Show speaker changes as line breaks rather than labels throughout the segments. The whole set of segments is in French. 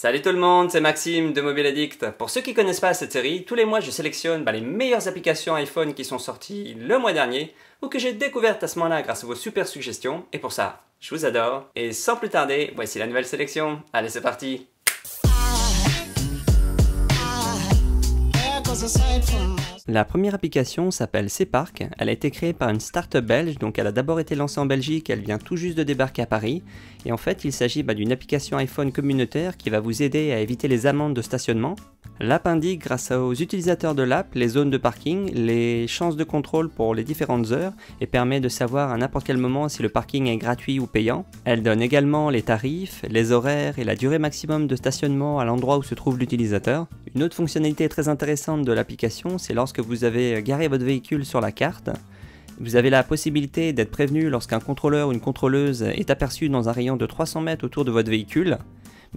Salut tout le monde, c'est Maxime de Mobile Addict. Pour ceux qui ne connaissent pas cette série, tous les mois je sélectionne les meilleures applications iPhone qui sont sorties le mois dernier ou que j'ai découvertes à ce moment-là grâce à vos super suggestions. Et pour ça, je vous adore. Et sans plus tarder, voici la nouvelle sélection. Allez, c'est parti! La première application s'appelle Cpark. Elle a été créée par une start-up belge, donc elle a d'abord été lancée en Belgique, elle vient tout juste de débarquer à Paris. Et en fait, il s'agit d'une application iPhone communautaire qui va vous aider à éviter les amendes de stationnement. L'app indique grâce aux utilisateurs de l'app les zones de parking, les chances de contrôle pour les différentes heures et permet de savoir à n'importe quel moment si le parking est gratuit ou payant. Elle donne également les tarifs, les horaires et la durée maximum de stationnement à l'endroit où se trouve l'utilisateur. Une autre fonctionnalité très intéressante de l'application, c'est lorsque vous avez garé votre véhicule sur la carte, vous avez la possibilité d'être prévenu lorsqu'un contrôleur ou une contrôleuse est aperçu dans un rayon de 300 mètres autour de votre véhicule,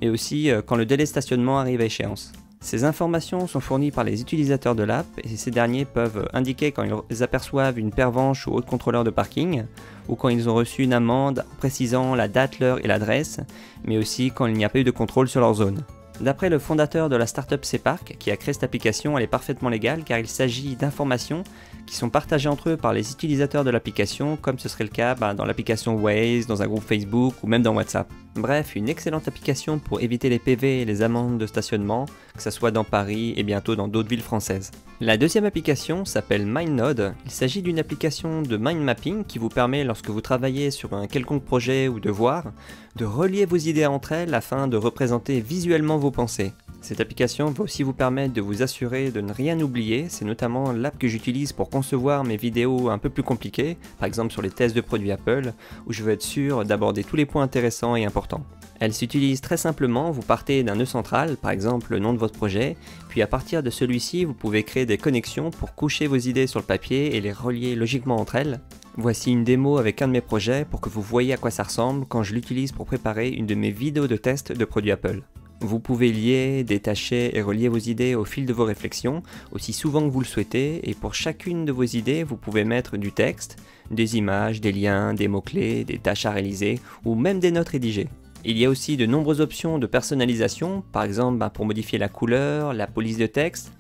mais aussi quand le délai de stationnement arrive à échéance. Ces informations sont fournies par les utilisateurs de l'app et ces derniers peuvent indiquer quand ils aperçoivent une pervenche ou autre contrôleur de parking ou quand ils ont reçu une amende précisant la date, l'heure et l'adresse, mais aussi quand il n'y a pas eu de contrôle sur leur zone. D'après le fondateur de la startup Cpark, qui a créé cette application, elle est parfaitement légale car il s'agit d'informations qui sont partagées entre eux par les utilisateurs de l'application, comme ce serait le cas dans l'application Waze, dans un groupe Facebook ou même dans WhatsApp. Bref, une excellente application pour éviter les PV et les amendes de stationnement, que ce soit dans Paris et bientôt dans d'autres villes françaises. La deuxième application s'appelle MindNode. Il s'agit d'une application de mind mapping qui vous permet, lorsque vous travaillez sur un quelconque projet ou devoir, de relier vos idées entre elles afin de représenter visuellement vos pensées. Cette application va aussi vous permettre de vous assurer de ne rien oublier, c'est notamment l'app que j'utilise pour concevoir mes vidéos un peu plus compliquées, par exemple sur les tests de produits Apple, où je veux être sûr d'aborder tous les points intéressants et importants. Elle s'utilise très simplement, vous partez d'un nœud central, par exemple le nom de votre projet, puis à partir de celui-ci vous pouvez créer des connexions pour coucher vos idées sur le papier et les relier logiquement entre elles. Voici une démo avec un de mes projets pour que vous voyez à quoi ça ressemble quand je l'utilise pour préparer une de mes vidéos de test de produits Apple. Vous pouvez lier, détacher et relier vos idées au fil de vos réflexions, aussi souvent que vous le souhaitez, et pour chacune de vos idées, vous pouvez mettre du texte, des images, des liens, des mots-clés, des tâches à réaliser, ou même des notes rédigées. Il y a aussi de nombreuses options de personnalisation, par exemple pour modifier la couleur, la police de texte,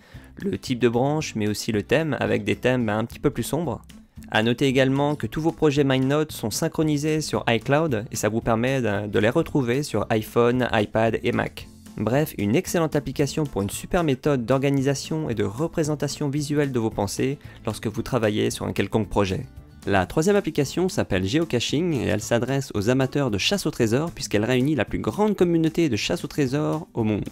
le type de branche, mais aussi le thème, avec des thèmes un petit peu plus sombres. A noter également que tous vos projets MindNode sont synchronisés sur iCloud et ça vous permet de les retrouver sur iPhone, iPad et Mac. Bref, une excellente application pour une super méthode d'organisation et de représentation visuelle de vos pensées lorsque vous travaillez sur un quelconque projet. La troisième application s'appelle Geocaching et elle s'adresse aux amateurs de chasse au trésor puisqu'elle réunit la plus grande communauté de chasse au trésor au monde.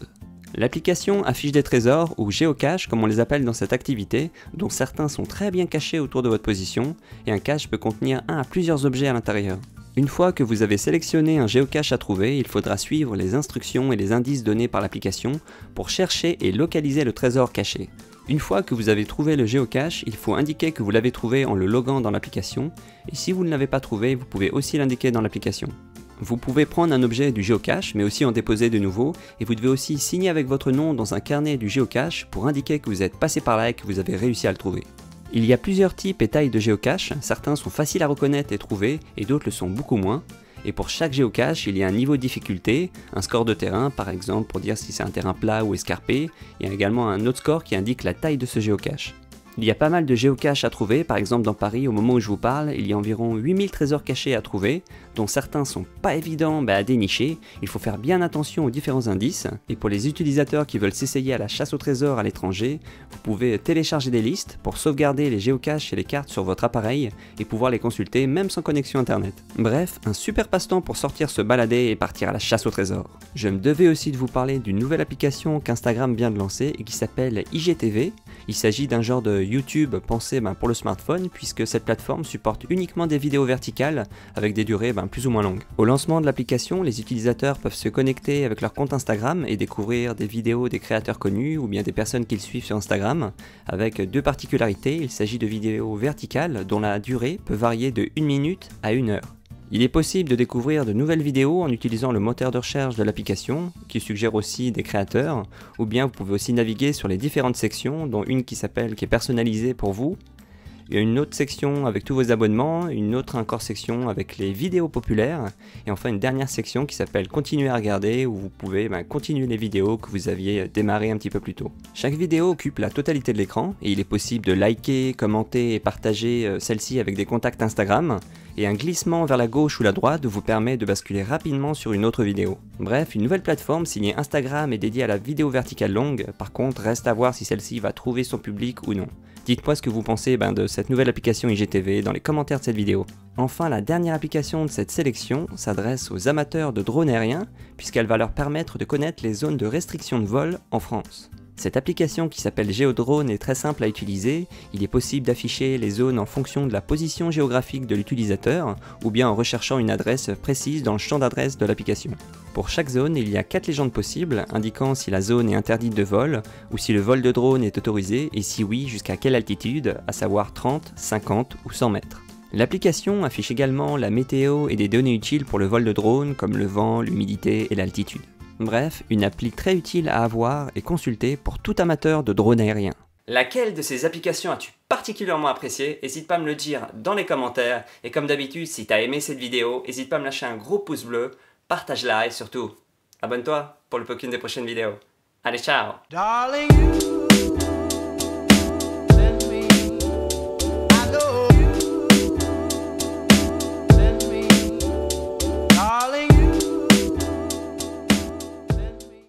L'application affiche des trésors, ou géocaches comme on les appelle dans cette activité, dont certains sont très bien cachés autour de votre position, et un cache peut contenir un à plusieurs objets à l'intérieur. Une fois que vous avez sélectionné un géocache à trouver, il faudra suivre les instructions et les indices donnés par l'application pour chercher et localiser le trésor caché. Une fois que vous avez trouvé le géocache, il faut indiquer que vous l'avez trouvé en le loguant dans l'application, et si vous ne l'avez pas trouvé, vous pouvez aussi l'indiquer dans l'application. Vous pouvez prendre un objet du géocache, mais aussi en déposer de nouveaux, et vous devez aussi signer avec votre nom dans un carnet du géocache pour indiquer que vous êtes passé par là et que vous avez réussi à le trouver. Il y a plusieurs types et tailles de géocaches, certains sont faciles à reconnaître et trouver, et d'autres le sont beaucoup moins. Et pour chaque géocache, il y a un niveau de difficulté, un score de terrain par exemple pour dire si c'est un terrain plat ou escarpé, et également un autre score qui indique la taille de ce géocache. Il y a pas mal de géocaches à trouver, par exemple dans Paris au moment où je vous parle, il y a environ 8000 trésors cachés à trouver, dont certains sont pas évidents à dénicher, il faut faire bien attention aux différents indices, et pour les utilisateurs qui veulent s'essayer à la chasse au trésor à l'étranger, vous pouvez télécharger des listes pour sauvegarder les géocaches et les cartes sur votre appareil et pouvoir les consulter même sans connexion internet. Bref, un super passe-temps pour sortir se balader et partir à la chasse au trésor. Je me devais aussi de vous parler d'une nouvelle application qu'Instagram vient de lancer et qui s'appelle IGTV. Il s'agit d'un genre de YouTube pensé pour le smartphone puisque cette plateforme supporte uniquement des vidéos verticales avec des durées plus ou moins longues. Au lancement de l'application, les utilisateurs peuvent se connecter avec leur compte Instagram et découvrir des vidéos des créateurs connus ou bien des personnes qu'ils suivent sur Instagram avec deux particularités. Il s'agit de vidéos verticales dont la durée peut varier de 1 minute à 1 heure. Il est possible de découvrir de nouvelles vidéos en utilisant le moteur de recherche de l'application, qui suggère aussi des créateurs, ou bien vous pouvez aussi naviguer sur les différentes sections, dont une qui est personnalisée pour vous, Il y a une autre section avec tous vos abonnements, une autre encore section avec les vidéos populaires, et enfin une dernière section qui s'appelle Continuer à regarder, où vous pouvez continuer les vidéos que vous aviez démarrées un petit peu plus tôt. Chaque vidéo occupe la totalité de l'écran, et il est possible de liker, commenter et partager celle-ci avec des contacts Instagram, et un glissement vers la gauche ou la droite vous permet de basculer rapidement sur une autre vidéo. Bref, une nouvelle plateforme signée Instagram est dédiée à la vidéo verticale longue, par contre reste à voir si celle-ci va trouver son public ou non. Dites-moi ce que vous pensez de cette nouvelle application IGTV dans les commentaires de cette vidéo. Enfin, la dernière application de cette sélection s'adresse aux amateurs de drones aériens, puisqu'elle va leur permettre de connaître les zones de restriction de vol en France. Cette application qui s'appelle GeoDrone est très simple à utiliser, il est possible d'afficher les zones en fonction de la position géographique de l'utilisateur, ou bien en recherchant une adresse précise dans le champ d'adresse de l'application. Pour chaque zone, il y a 4 légendes possibles, indiquant si la zone est interdite de vol, ou si le vol de drone est autorisé, et si oui, jusqu'à quelle altitude, à savoir 30, 50 ou 100 mètres. L'application affiche également la météo et des données utiles pour le vol de drone, comme le vent, l'humidité et l'altitude. Bref, une appli très utile à avoir et consulter pour tout amateur de drone aérien. Laquelle de ces applications as-tu particulièrement apprécié? N'hésite pas à me le dire dans les commentaires. Et comme d'habitude, si tu as aimé cette vidéo, n'hésite pas à me lâcher un gros pouce bleu, partage-la et surtout, abonne-toi pour le prochaine des prochaines vidéos. Allez, ciao! Darling,